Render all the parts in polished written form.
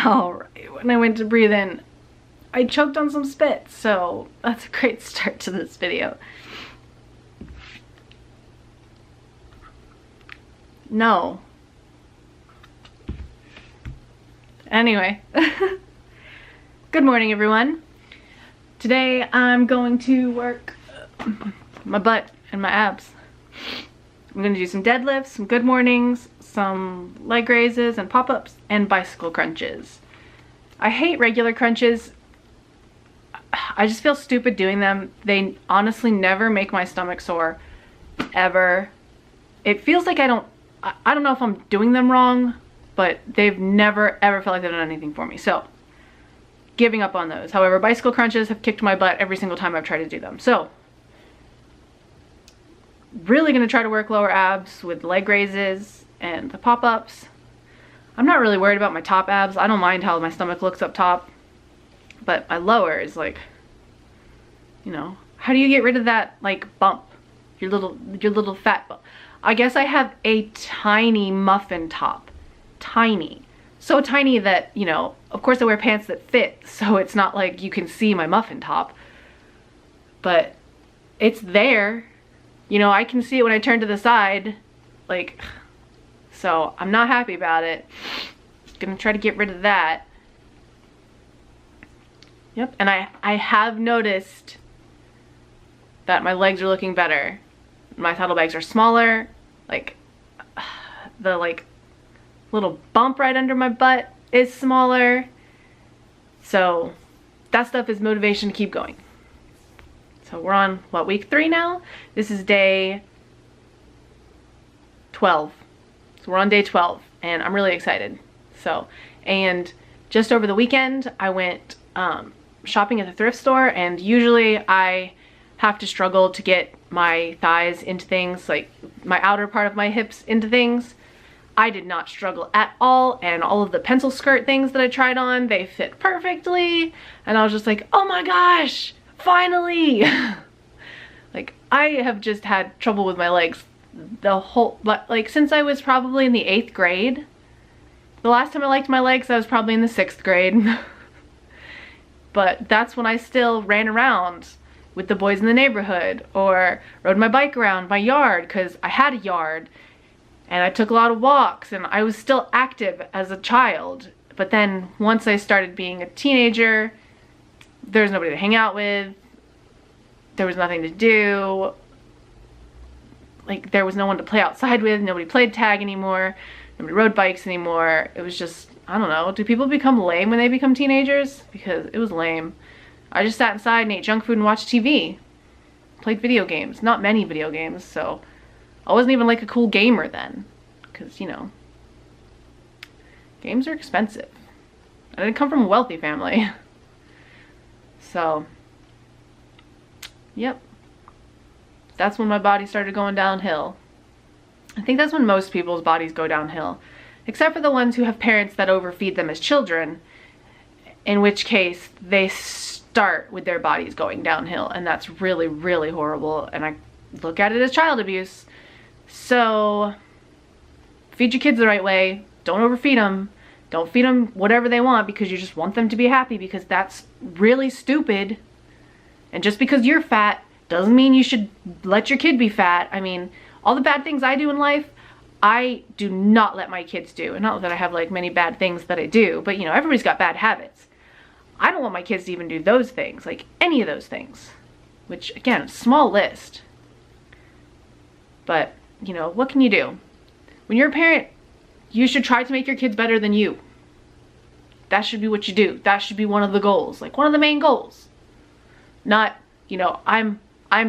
Alright, when I went to breathe in, I choked on some spit, so that's a great start to this video. No. Anyway. Good morning, everyone. Today I'm going to work my butt and my abs. I'm going to do some deadlifts, some good mornings, some leg raises and pop-ups, and bicycle crunches. I hate regular crunches. I just feel stupid doing them. They honestly never make my stomach sore, ever. It feels like I don't know if I'm doing them wrong, but they've never ever felt like they've done anything for me. So, giving up on those. However, bicycle crunches have kicked my butt every single time I've tried to do them. So, really gonna try to work lower abs with leg raises and the pop-ups. I'm not really worried about my top abs. I don't mind how my stomach looks up top. But my lower is like, you know, how do you get rid of that like bump? Your little fat bump. I guess I have a tiny muffin top. Tiny. So tiny that, you know, of course I wear pants that fit, so it's not like you can see my muffin top. But it's there. You know, I can see it when I turn to the side. Like, so I'm not happy about it. Gonna try to get rid of that. Yep, and I have noticed that my legs are looking better. My saddlebags are smaller. Like, the like little bump right under my butt is smaller. So that stuff is motivation to keep going. So we're on, what, week 3 now? This is day 12. So we're on day 12 and I'm really excited. So, and just over the weekend I went shopping at the thrift store, and usually I have to struggle to get my thighs into things, like my outer part of my hips into things. I did not struggle at all, and all of the pencil skirt things that I tried on, they fit perfectly, and I was just like, oh my gosh, finally! Like, I have just had trouble with my legs the whole, like, since I was probably in the 8th grade. The last time I liked my legs, I was probably in the 6th grade. But that's when I still ran around with the boys in the neighborhood, or rode my bike around my yard, because I had a yard, and I took a lot of walks, and I was still active as a child. But then once I started being a teenager, there was nobody to hang out with, there was nothing to do, like there was no one to play outside with, nobody played tag anymore, nobody rode bikes anymore. It was just, I don't know, do people become lame when they become teenagers? Because it was lame. I just sat inside and ate junk food and watched TV. Played video games. Not many video games, so I wasn't even like a cool gamer then. Because, you know, games are expensive. I didn't come from a wealthy family. So, yep. That's when my body started going downhill. I think that's when most people's bodies go downhill. Except for the ones who have parents that overfeed them as children, in which case they start with their bodies going downhill, and that's really, really horrible, and I look at it as child abuse. So feed your kids the right way. Don't overfeed them. Don't feed them whatever they want because you just want them to be happy, because that's really stupid. And just because you're fat doesn't mean you should let your kid be fat. I mean, all the bad things I do in life, I do not let my kids do. And not that I have like many bad things that I do, but you know, everybody's got bad habits. I don't want my kids to even do those things, like any of those things. Which, again, small list. But, you know, what can you do? When you're a parent, you should try to make your kids better than you. That should be what you do. That should be one of the goals, like one of the main goals. Not, you know, I'm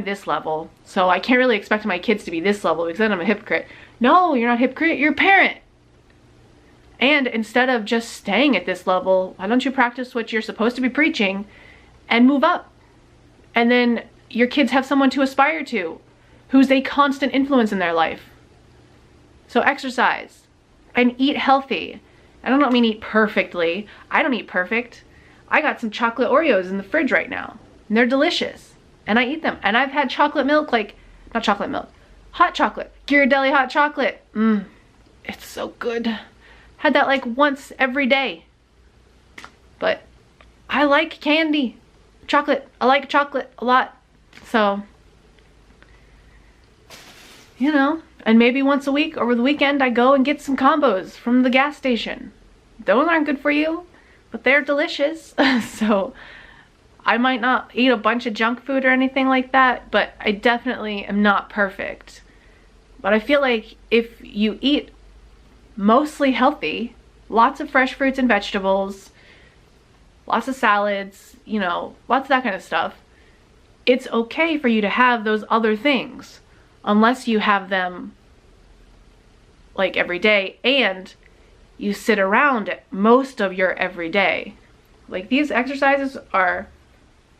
this level, so I can't really expect my kids to be this level because then I'm a hypocrite. No, you're not a hypocrite, you're a parent. And instead of just staying at this level, why don't you practice what you're supposed to be preaching and move up? And then your kids have someone to aspire to who's a constant influence in their life. So exercise and eat healthy. I don't mean eat perfectly. I don't eat perfect. I got some chocolate Oreos in the fridge right now, and they're delicious. And I eat them. And I've had chocolate milk, like, not chocolate milk, hot chocolate. Ghirardelli hot chocolate. It's so good. Had that like once every day. But I like candy. Chocolate. I like chocolate a lot. So, you know, and maybe once a week over the weekend I go and get some combos from the gas station. Those aren't good for you, but they're delicious. So I might not eat a bunch of junk food or anything like that, but I definitely am not perfect. But I feel like if you eat mostly healthy, lots of fresh fruits and vegetables, lots of salads, you know, lots of that kind of stuff, it's okay for you to have those other things, unless you have them like every day and you sit around it most of your everyday. Like, these exercises are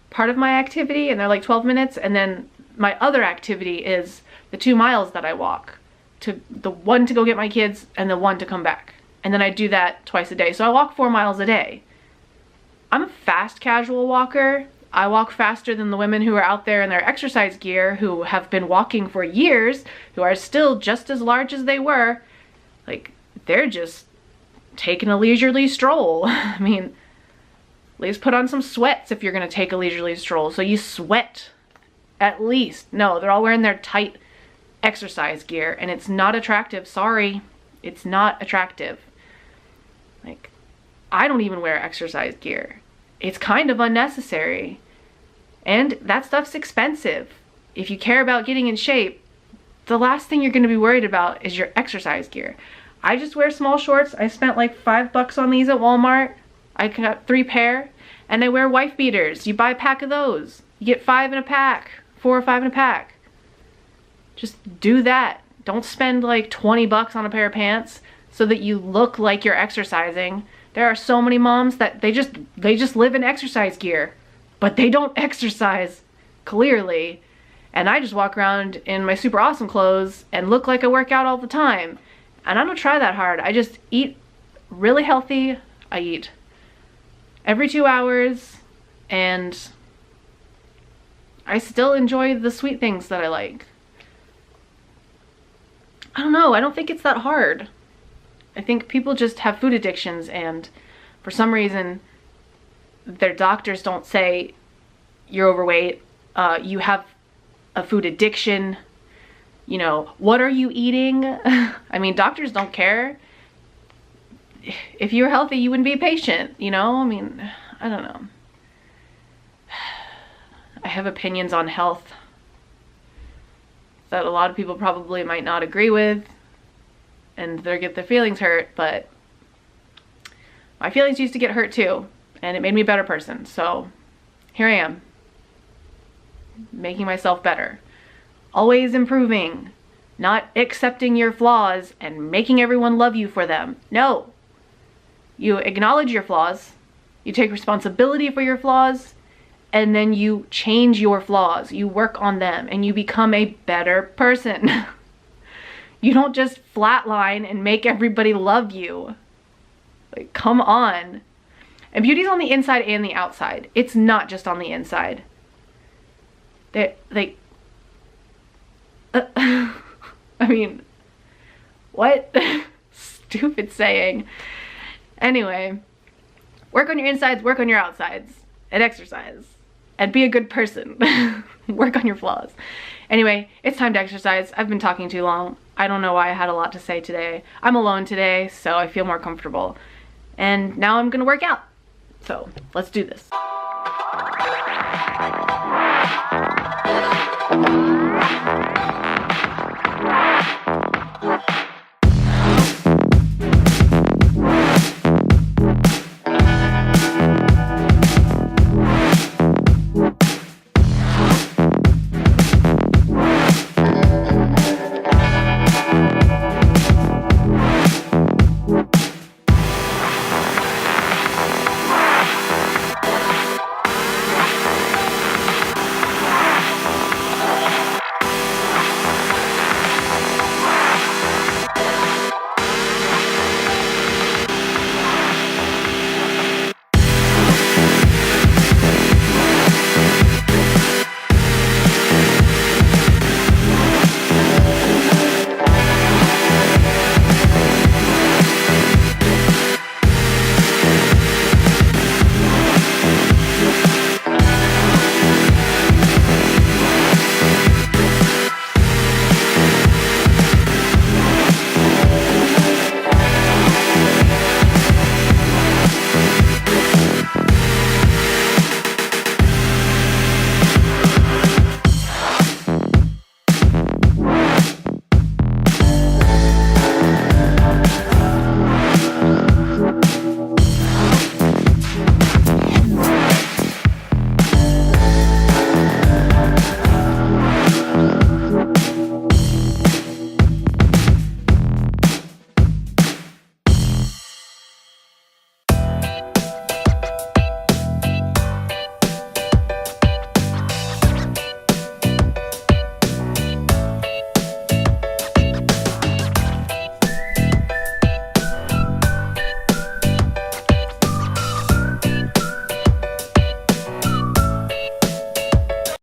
part of my activity and they're like 12 minutes, and then my other activity is the 2 miles that I walk, to the one to go get my kids and the one to come back. And then I do that twice a day. So I walk 4 miles a day. I'm a fast casual walker. I walk faster than the women who are out there in their exercise gear, who have been walking for years, who are still just as large as they were. Like, they're just taking a leisurely stroll. I mean, at least put on some sweats if you're gonna take a leisurely stroll, so you sweat at least. No, they're all wearing their tight exercise gear, and it's not attractive. Sorry, it's not attractive. Like, I don't even wear exercise gear. It's kind of unnecessary, and that stuff's expensive. If you care about getting in shape, the last thing you're going to be worried about is your exercise gear. I just wear small shorts. I spent like $5 on these at Walmart. I got 3 pair, and I wear wife beaters. You buy a pack of those. You get 5 in a pack, 4 or 5 in a pack. Just do that. Don't spend like $20 on a pair of pants so that you look like you're exercising. There are so many moms that they just live in exercise gear, but they don't exercise, clearly. And I just walk around in my super awesome clothes and look like I work out all the time. And I don't try that hard. I just eat really healthy. I eat every 2 hours, and I still enjoy the sweet things that I like. I don't know, I don't think it's that hard. I think people just have food addictions, and for some reason their doctors don't say you're overweight, you have a food addiction, you know, what are you eating? I mean, doctors don't care. If you were healthy, you wouldn't be a patient, you know? I mean, I don't know. I have opinions on health that a lot of people probably might not agree with, and they'll get their feelings hurt, but my feelings used to get hurt too, and it made me a better person. So here I am, making myself better. Always improving, not accepting your flaws and making everyone love you for them. No. You acknowledge your flaws, you take responsibility for your flaws, and then you change your flaws. You work on them and you become a better person. You don't just flatline and make everybody love you. Like, come on. And beauty's on the inside and the outside. It's not just on the inside. I mean, what? Stupid saying. Anyway, work on your insides, work on your outsides, and exercise. And be a good person. Work on your flaws. Anyway, it's time to exercise. I've been talking too long. I don't know why I had a lot to say today. I'm alone today, so I feel more comfortable. And now I'm gonna work out. So, let's do this.